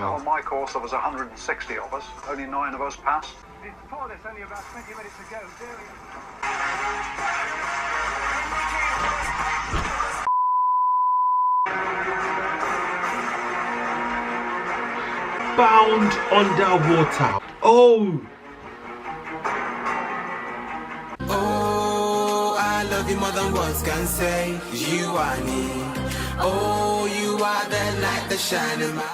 On my course, there was 160 of us. Only 9 of us passed. Before this, only about 20 minutes ago. Bound underwater. Oh, I love you more than words can say. You are me. Oh, you are the light that shines in my.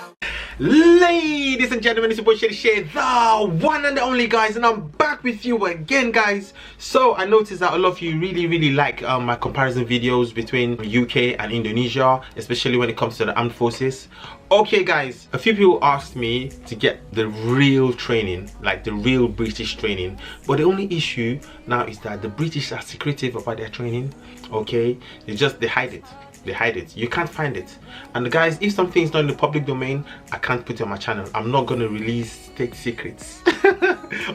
ladies and gentlemen, it's your boy Shady, the one and the only, guys, and I'm back with you again, guys. So I noticed that a lot of you really like my comparison videos between UK and Indonesia, especially when it comes to the armed forces. Okay guys, a few people asked me to get the real training, like the real British training, but the only issue now is that the British are secretive about their training. Okay, they hide it. They hide it. You can't find it. And guys, if something is not in the public domain, I can't put it on my channel. I'm not going to release state secrets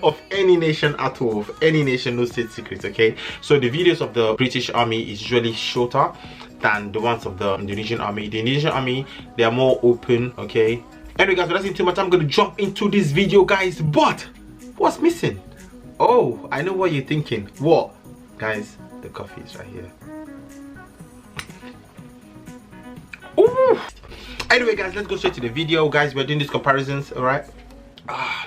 of any nation at all. Of any nation, no state secrets. Okay, so the videos of the British Army is usually shorter than the ones of the Indonesian Army. The Indonesian Army, they are more open. Okay, anyway guys, without too much, I'm going to jump into this video, guys. But what's missing? Oh, I know what you're thinking. What? Guys, the coffee is right here. Ooh. Anyway guys, let's go straight to the video, guys. We're doing these comparisons, all right?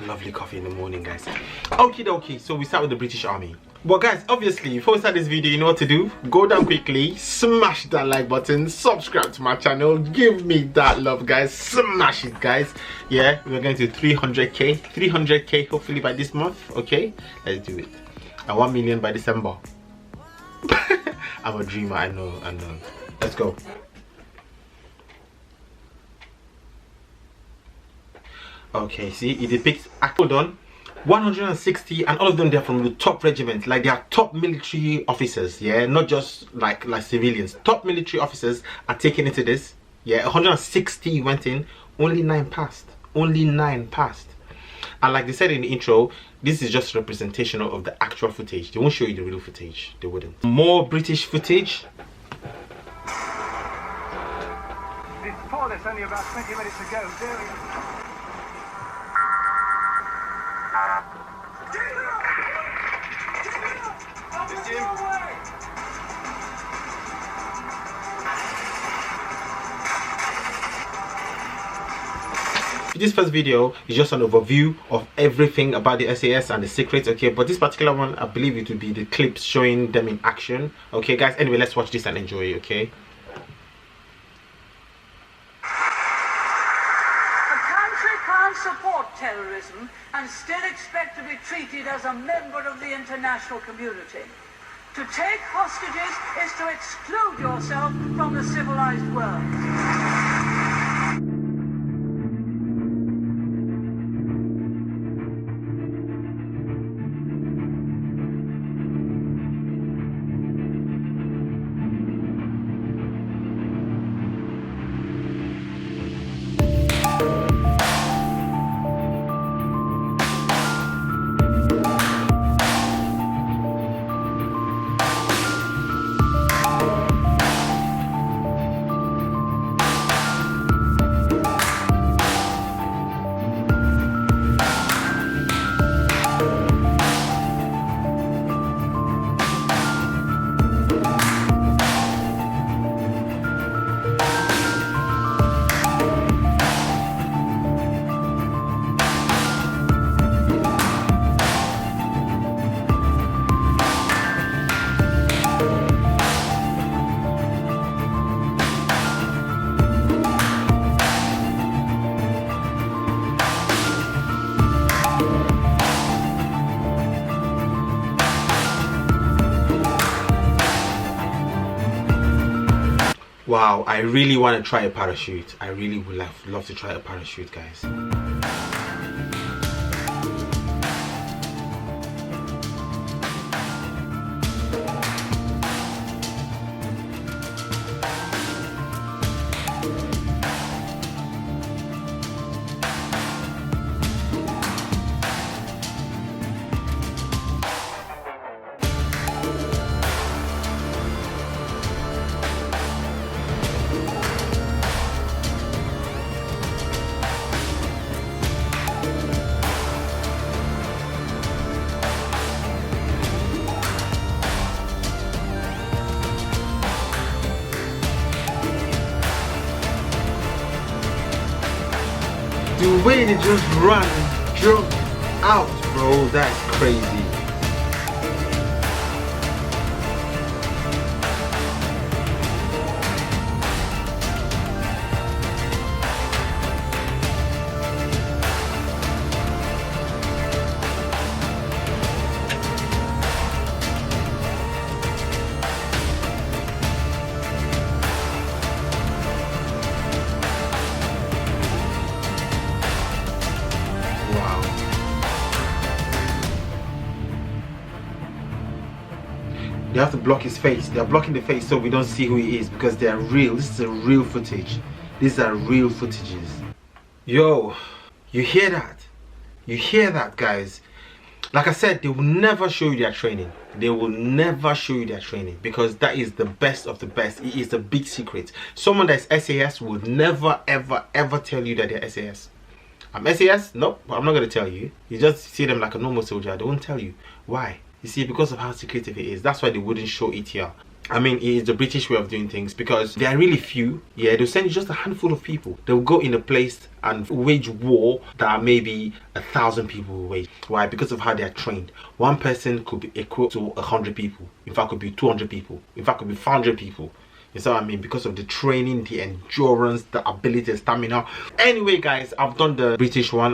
Lovely coffee in the morning, guys. Okay, so we start with the British Army. Well guys, obviously before we start this video, you know what to do. Go down quickly, smash that like button, subscribe to my channel, give me that love, guys. Smash it, guys. Yeah, we're going to 300k hopefully by this month. Okay, let's do it. And 1 million by December. I'm a dreamer, I know. Let's go. Okay, see, it depicts, hold on, 160, and all of them, they're from the top regiment, like they are top military officers, yeah, not just like civilians. Top military officers are taken into this, yeah. 160 went in, only 9 passed, and like they said in the intro, this is just representation of the actual footage. They won't show you the real footage, they wouldn't. More British footage. Before this, only about 20 minutes ago. This first video is just an overview of everything about the SAS and the secrets, okay, but this particular one, I believe it would be the clips showing them in action. Okay guys, anyway, let's watch this and enjoy it. Okay, a country can't support terrorism and still expect to be treated as a member of the international community. To take hostages is to exclude yourself from the civilized world. wow, I really want to try a parachute. I really would love to try a parachute, guys. The way they just run, jump out, bro, that's crazy. They have to block his face. They are blocking the face so we don't see who he is because they are real. This is a real footage. These are real footages. Yo, you hear that? You hear that, guys? Like I said, they will never show you their training. They will never show you their training because that is the best of the best. It is a big secret. Someone that's SAS would never ever tell you that they're SAS. I'm SAS? Nope, I'm not going to tell you. You just see them like a normal soldier. They won't tell you. Why? You see, because of how secretive it is. That's why they wouldn't show it here. I mean, it is the British way of doing things because they are really few. Yeah, they'll send you just a handful of people. They'll go in a place and wage war that maybe 1,000 people will wage. Why? Because of how they are trained. One person could be equal to 100 people. In fact, could be 200 people. In fact, could be 400 people. You see what I mean? Because of the training, the endurance, the ability, the stamina. Anyway, guys, I've done the British one.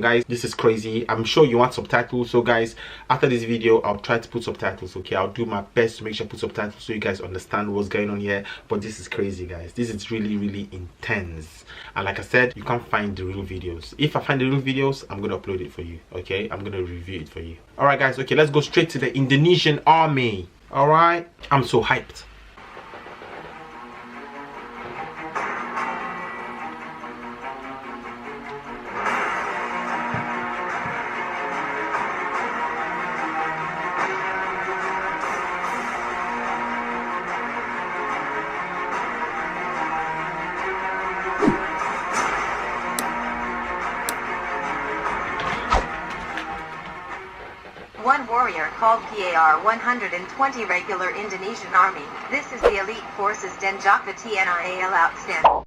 Guys. This is crazy. I'm sure you want subtitles. So, guys, after this video, I'll try to put subtitles, okay? I'll do my best to make sure I put subtitles so you guys understand what's going on here. But this is crazy, guys. This is really intense. And like I said, you can't find the real videos. If I find the real videos, I'm going to upload it for you, okay? I'm going to review it for you. All right, guys. Okay, let's go straight to the Indonesian army. All right? I'm so hyped. One warrior called PAR 120 regular Indonesian Army. This is the elite forces Denjaka TNIAL outstanding.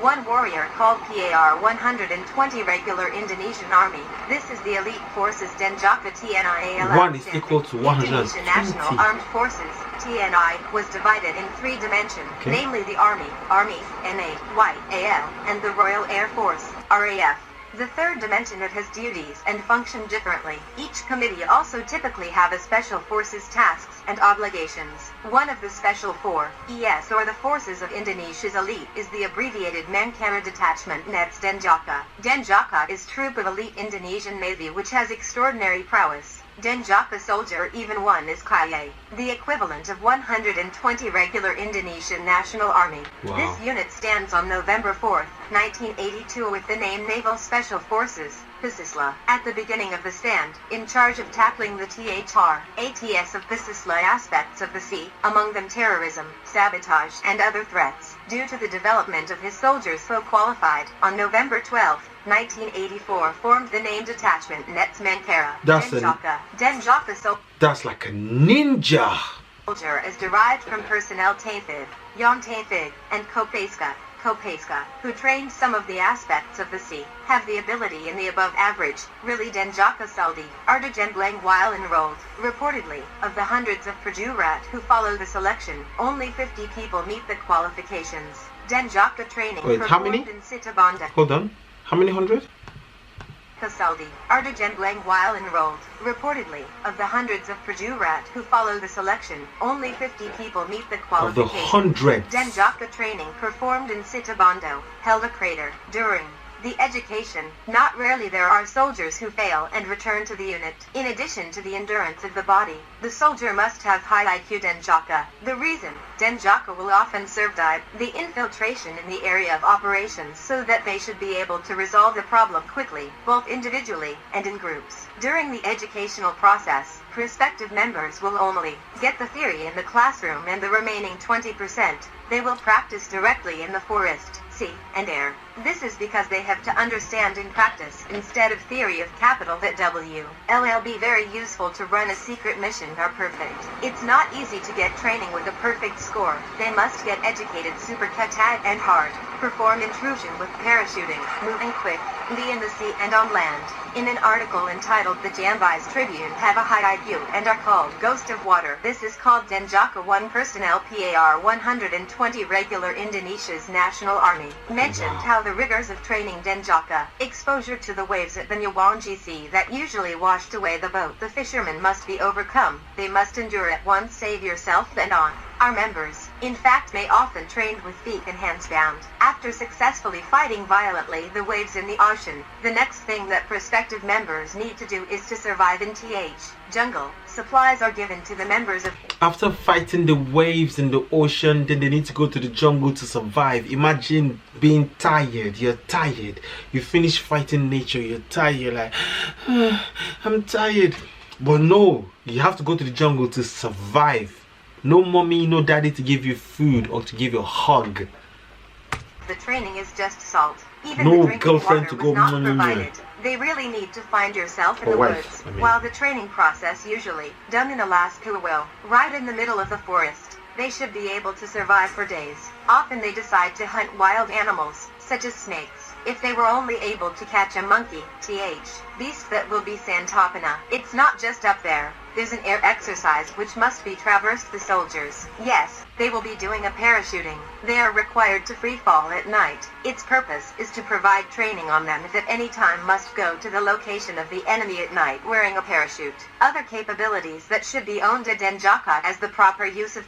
One warrior called PAR 120 regular Indonesian Army. This is the elite forces Denjaka TNIAL. One is equal to 120. Indonesian National Armed Forces (TNI) was divided in three dimensions, namely the Army, NAYAL, and the Royal Air Force (RAF). The third dimension it has duties and function differently. Each committee also typically have a special forces tasks and obligations. One of the special 4ES or the forces of Indonesia's elite is the abbreviated Mankara Detachment Nets Denjaka. Denjaka is troop of elite Indonesian Navy which has extraordinary prowess. Denjaka soldier even one is Kaya, the equivalent of 120 regular Indonesian National Army. Wow. This unit stands on November 4, 1982 with the name Naval Special Forces, Pasisla, at the beginning of the stand, in charge of tackling the ATS of Pasisla aspects of the sea, among them terrorism, sabotage, and other threats. Due to the development of his soldiers so qualified, on November 12, 1984 formed the name Detachment Nets Mankara. That's like a ninja. Soldier is derived from personnel Tafid, Yon Tafid, and Kopaska, who trained some of the aspects of the sea, have the ability in the above average, really Denjaka Saldi, Artigen Blang while enrolled. Reportedly, of the hundreds of prajurit who follow the selection, only 50 people meet the qualifications. Denjaka training. Wait, how many? In Situbondo. Hold on. How many hundred? Kasaldi, Artigen Blang while enrolled. Reportedly, of the hundreds of prajurit who follow the selection, only 50 people meet the qualifications. Of the hundreds. Denjaka training performed in Situbondo, held a crater. During the education, not rarely there are soldiers who fail and return to the unit. In addition to the endurance of the body, the soldier must have high IQ Denjaka. The reason, Denjaka will often serve the infiltration in the area of operations so that they should be able to resolve the problem quickly, both individually and in groups. During the educational process, prospective members will only get the theory in the classroom and the remaining 20%, they will practice directly in the forest, sea, and air. This is because they have to understand in practice instead of theory of capital that W. LLB very useful to run a secret mission are perfect. It's not easy to get training with a perfect score. They must get educated super tag and hard, perform intrusion with parachuting, moving quick, be in the sea and on land. In an article entitled The Jambi's Tribune have a high IQ and are called Ghost of Water. This is called Denjaka 1 personnel PAR 120 regular Indonesia's National Army. Mentioned how the rigors of training Denjaka, exposure to the waves at the Nyawangi Sea that usually washed away the boat the fishermen must be overcome. They must endure at once, save yourself and on. Our members, in fact, may often trained with feet and hands bound. After successfully fighting violently the waves in the ocean, the next thing that prospective members need to do is to survive in jungle. Supplies are given to the members of... After fighting the waves in the ocean, then they need to go to the jungle to survive. Imagine being tired. You're tired. You finish fighting nature. You're tired. You're like, I'm tired. But no, you have to go to the jungle to survive. No mommy, no daddy to give you food or to give you a hug. The training is just salt. Even no the drinking girlfriend water to go was not provided. They really need to find yourself in the woods. While the training process usually done in Alaska will, right in the middle of the forest, they should be able to survive for days. Often they decide to hunt wild animals, such as snakes. If they were only able to catch a monkey, beast that will be Santopana. It's not just up there. There's an air exercise which must be traversed the soldiers. Yes, they will be doing a parachuting. They are required to free fall at night. Its purpose is to provide training on them if at any time must go to the location of the enemy at night wearing a parachute. Other capabilities that should be owned at Denjaka as the proper use of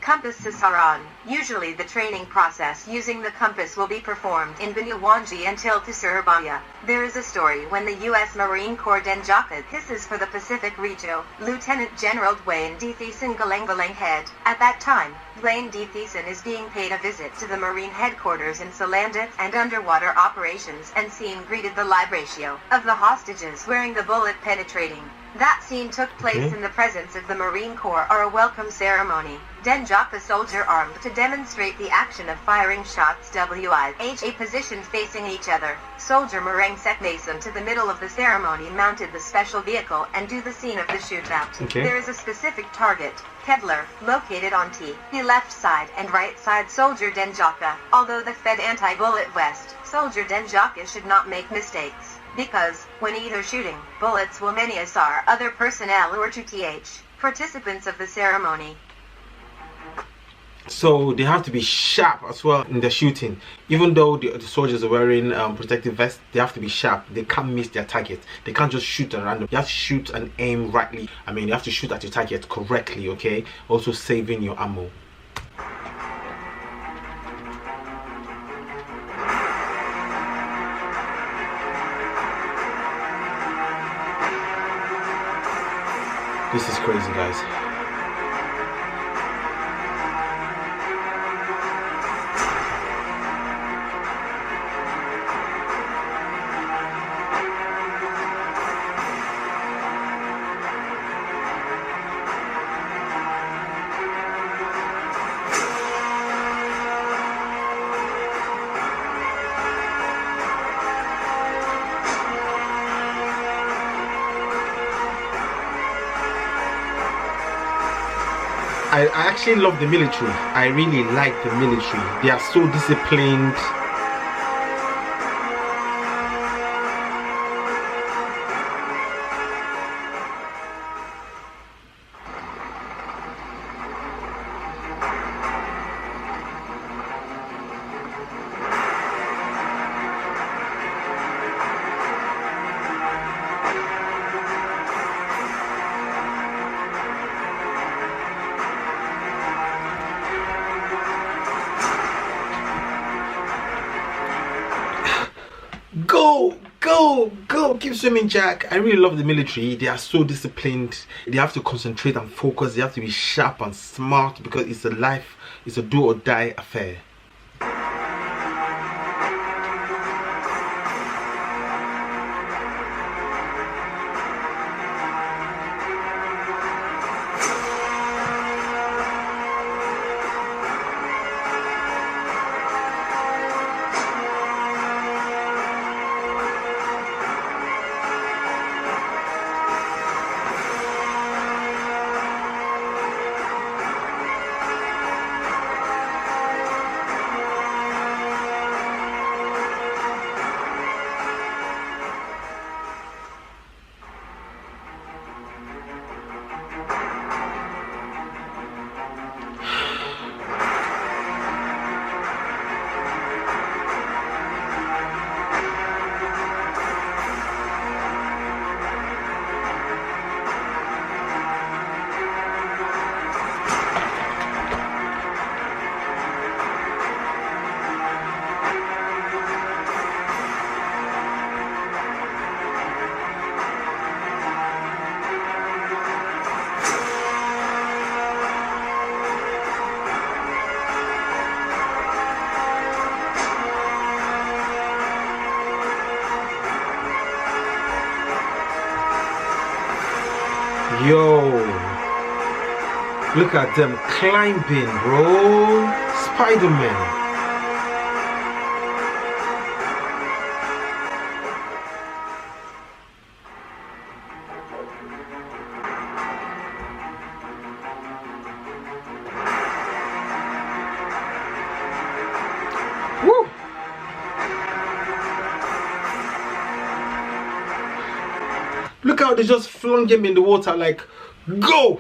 compass sasaran. Usually the training process using the compass will be performed in Banyuwangi until to Surabaya. There is a story when the U.S. Marine Corps Denjaka hisses for the Pacific region. Lieutenant General Dwayne D. Thiessen Galang head. At that time, Dwayne D. Thiessen is being paid a visit to the Marine headquarters in Solandet and underwater operations and scene greeted the live ratio of the hostages wearing the bullet penetrating. That scene took place in the presence of the Marine Corps or a welcome ceremony. Denjaka soldier armed to demonstrate the action of firing shots a position facing each other. Soldier Marangsek Mason to the middle of the ceremony mounted the special vehicle and do the scene of the shootout. There is a specific target, Kedler, located on the left side and right side soldier Denjaka. Although the Fed anti-bullet vest, soldier Denjaka should not make mistakes. Because, when either shooting, bullets will many asar other personnel or to participants of the ceremony. So they have to be sharp as well in the shooting. Even though the soldiers are wearing protective vests, they have to be sharp. They can't miss their target. They can't just shoot at random. You have to shoot and aim rightly. I mean, you have to shoot at your target correctly, okay? Also saving your ammo. This is crazy, guys. I actually love the military. I really like the military. They are so disciplined. Go, keep swimming, Jack. I really love the military. They are so disciplined. They have to concentrate and focus. They have to be sharp and smart because it's a do or die affair. Yo, look at them climbing, bro. Spider-Man. Woo! Look how they just flung him in the water like, go!